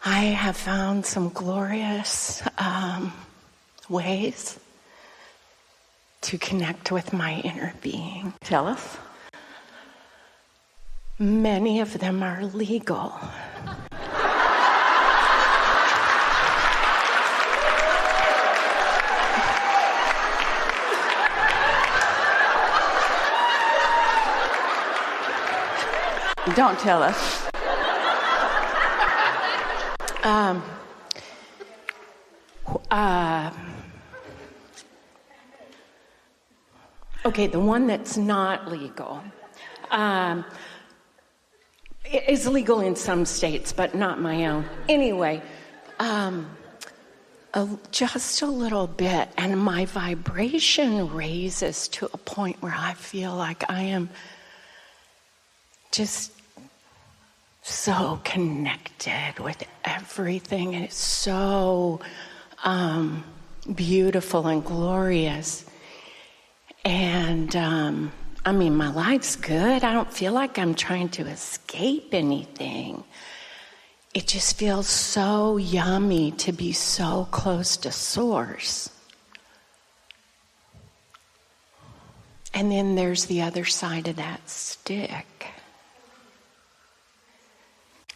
I have found some glorious ways to connect with my inner being. Tell us. Many of them are legal. Don't tell us. Okay, the one that's not legal is legal in some states, but not my own. Anyway, just a little bit, and my vibration raises to a point where I feel like I am just so connected with everything, and it's so beautiful and glorious. And my life's good. I don't feel like I'm trying to escape anything. It just feels so yummy to be so close to Source. And then there's the other side of that stick.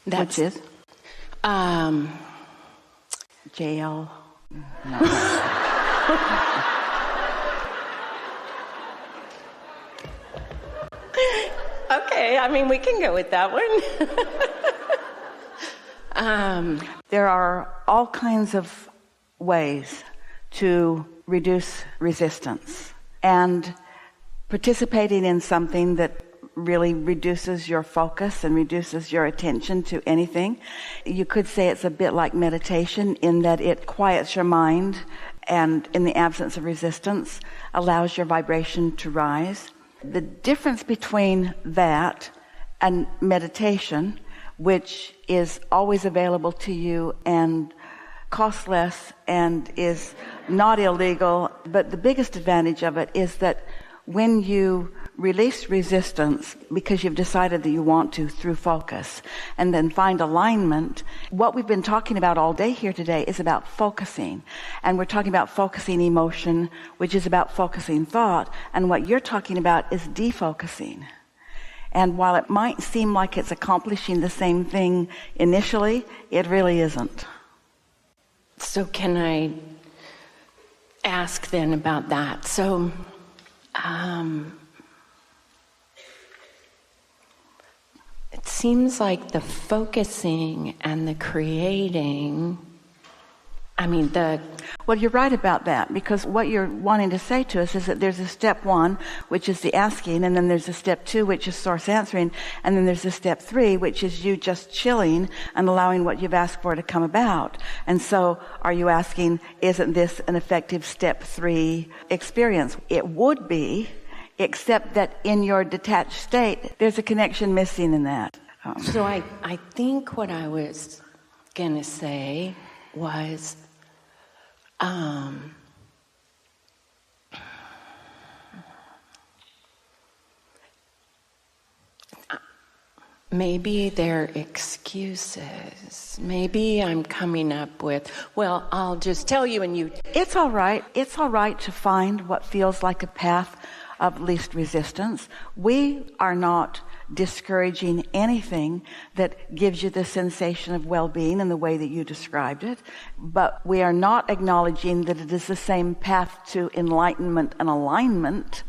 Which is? Jail. No. Okay, we can go with that one. There are all kinds of ways to reduce resistance. And participating in something that really reduces your focus and reduces your attention to anything. You could say it's a bit like meditation in that it quiets your mind and, in the absence of resistance, allows your vibration to rise. The difference between that and meditation, which is always available to you and costs less and is not illegal, but the biggest advantage of it is that when you release resistance because you've decided that you want to through focus and then find alignment, what we've been talking about all day here today is about focusing. And we're talking about focusing emotion, which is about focusing thought. And what you're talking about is defocusing. And while it might seem like it's accomplishing the same thing initially, it really isn't. So can I ask then about that? So, it seems like the focusing and the creating, Well, you're right about that, because what you're wanting to say to us is that there's a step 1, which is the asking, and then there's a step 2, which is Source answering, and then there's a step 3, which is you just chilling and allowing what you've asked for to come about. And so are you asking, isn't this an effective step 3 experience? It would be, except that in your detached state, there's a connection missing in that. So I think what I was going to say was, maybe they're excuses. Maybe I'm coming up with, well, I'll just tell you and you... It's all right. It's all right to find what feels like a path of least resistance. We are not discouraging anything that gives you the sensation of well-being in the way that you described it, but we are not acknowledging that it is the same path to enlightenment and alignment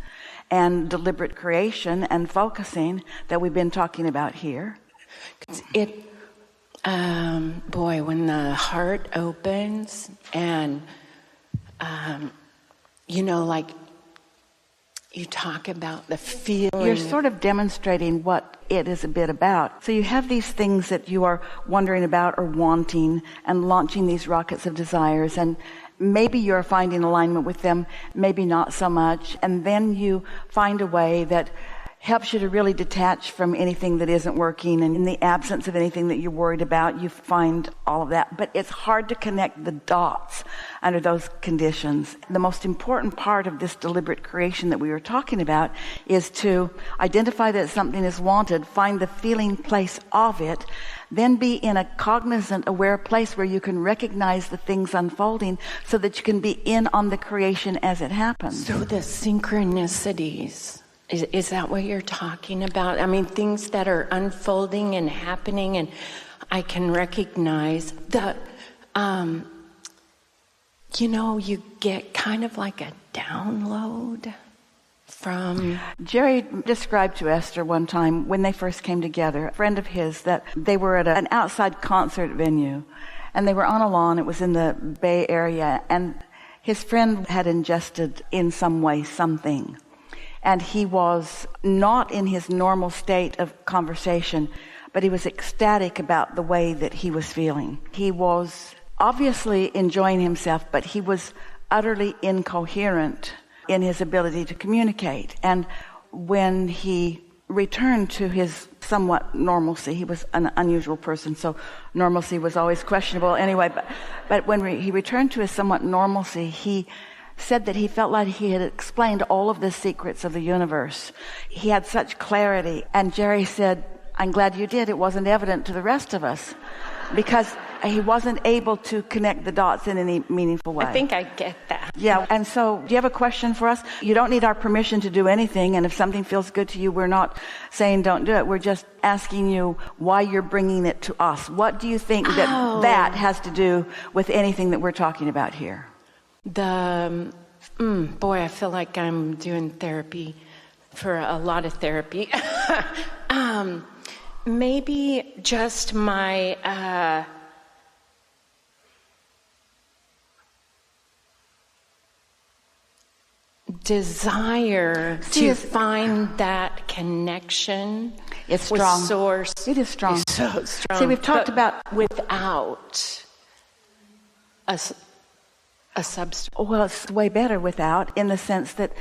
and deliberate creation and focusing that we've been talking about here. When the heart opens and, you talk about the feeling. You're sort of demonstrating what it is a bit about. So you have these things that you are wondering about or wanting and launching these rockets of desires, and maybe you're finding alignment with them, maybe not so much. And then you find a way that helps you to really detach from anything that isn't working, and in the absence of anything that you're worried about, you find all of that. But it's hard to connect the dots under those conditions. The most important part of this deliberate creation that we were talking about is to identify that something is wanted, find the feeling place of it, then be in a cognizant, aware place where you can recognize the things unfolding so that you can be in on the creation as it happens. So the synchronicities, is that what you're talking about? I mean, things that are unfolding and happening, and I can recognize the, you get kind of like a download from... Jerry described to Esther one time when they first came together, a friend of his, that they were at an outside concert venue, and they were on a lawn. It was in the Bay Area, and his friend had ingested in some way something. And he was not in his normal state of conversation, but he was ecstatic about the way that he was feeling. He was obviously enjoying himself, but he was utterly incoherent in his ability to communicate. And when he returned to his somewhat normalcy, he was an unusual person, so normalcy was always questionable anyway, but when he returned to his somewhat normalcy, he said that he felt like he had explained all of the secrets of the universe. He had such clarity. And Jerry said, "I'm glad you did. It wasn't evident to the rest of us," because he wasn't able to connect the dots in any meaningful way. I think I get that. Yeah, and so do you have a question for us? You don't need our permission to do anything, and if something feels good to you, we're not saying don't do it. We're just asking you why you're bringing it to us. What do you think that has to do with anything that we're talking about here? Boy, I feel like I'm doing therapy for a lot of therapy. Maybe just my desire to find that connection. It's strong. With source. It is strong. It's so strong. See, we've talked about without a substance. Well, it's way better without, in the sense that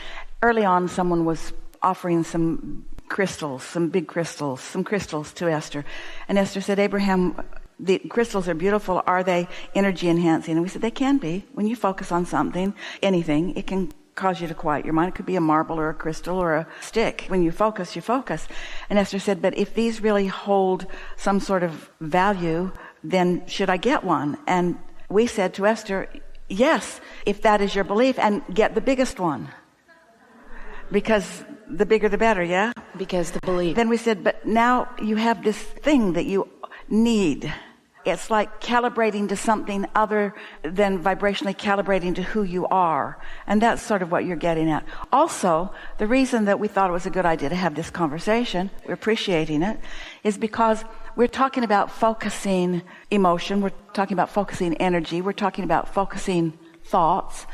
early on someone was offering some crystals, some big crystals, some crystals to Esther. And Esther said, "Abraham, the crystals are beautiful. Are they energy enhancing?" And we said, they can be. When you focus on something, anything, it can cause you to quiet your mind. It could be a marble or a crystal or a stick. When you focus, you focus. And Esther said, "But if these really hold some sort of value, then should I get one?" And we said to Esther, yes, if that is your belief, and get the biggest one. Because the bigger the better, yeah? Because the belief. Then we said, but now you have this thing that you need. It's like calibrating to something other than vibrationally calibrating to who you are. And that's sort of what you're getting at. Also, the reason that we thought it was a good idea to have this conversation, we're appreciating it, is because we're talking about focusing emotion, we're talking about focusing energy, we're talking about focusing thoughts.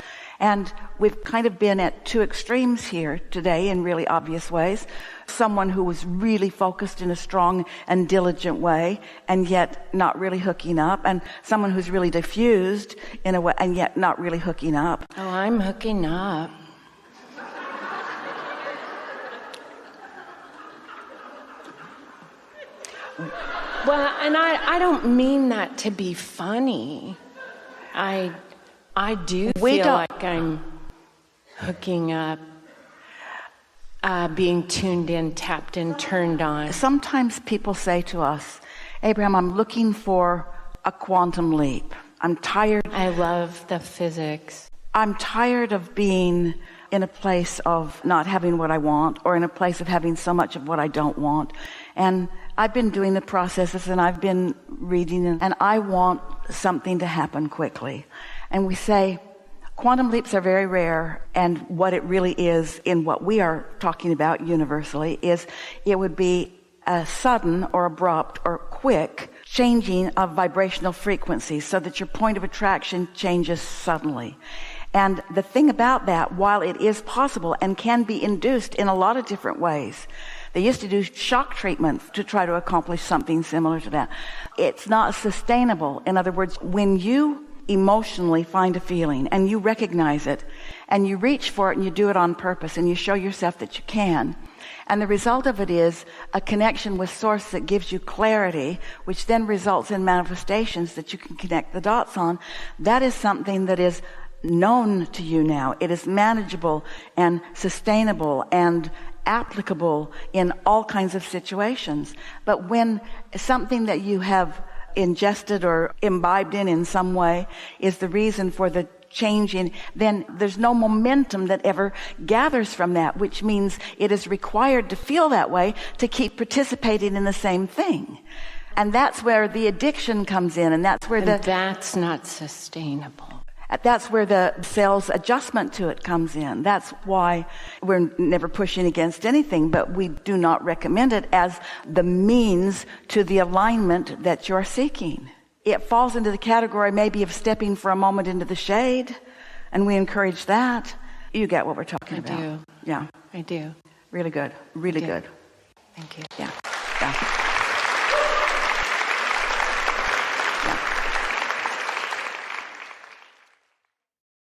And we've kind of been at two extremes here today in really obvious ways. Someone who was really focused in a strong and diligent way and yet not really hooking up. And someone who's really diffused in a way and yet not really hooking up. Oh, I'm hooking up. Well, and I don't mean that to be funny. I do feel like I'm hooking up, being tuned in, tapped in, turned on. Sometimes people say to us, "Abraham, I'm looking for a quantum leap. I'm tired." I love the physics. "I'm tired of being in a place of not having what I want, or in a place of having so much of what I don't want. And I've been doing the processes, and I've been reading, and I want something to happen quickly." And we say, quantum leaps are very rare, and what it really is in what we are talking about universally is it would be a sudden or abrupt or quick changing of vibrational frequencies so that your point of attraction changes suddenly. And the thing about that, while it is possible and can be induced in a lot of different ways, they used to do shock treatment to try to accomplish something similar to that. It's not sustainable. In other words, when you emotionally find a feeling and you recognize it and you reach for it and you do it on purpose and you show yourself that you can, And the result of it is a connection with Source that gives you clarity, which then results in manifestations that you can connect the dots on. That is something that is known to you now. It is manageable and sustainable and applicable in all kinds of situations. But when something that you have ingested or imbibed in some way is the reason for the change in, then there's no momentum that ever gathers from that, which means it is required to feel that way to keep participating in the same thing. And that's where the addiction comes in, and that's where that's not sustainable. That's where the cell's adjustment to it comes in. That's why we're never pushing against anything, but we do not recommend it as the means to the alignment that you're seeking. It falls into the category maybe of stepping for a moment into the shade, and we encourage that. You get what we're talking about. I do. Yeah. I do. Really good. Really good. Thank you. Yeah.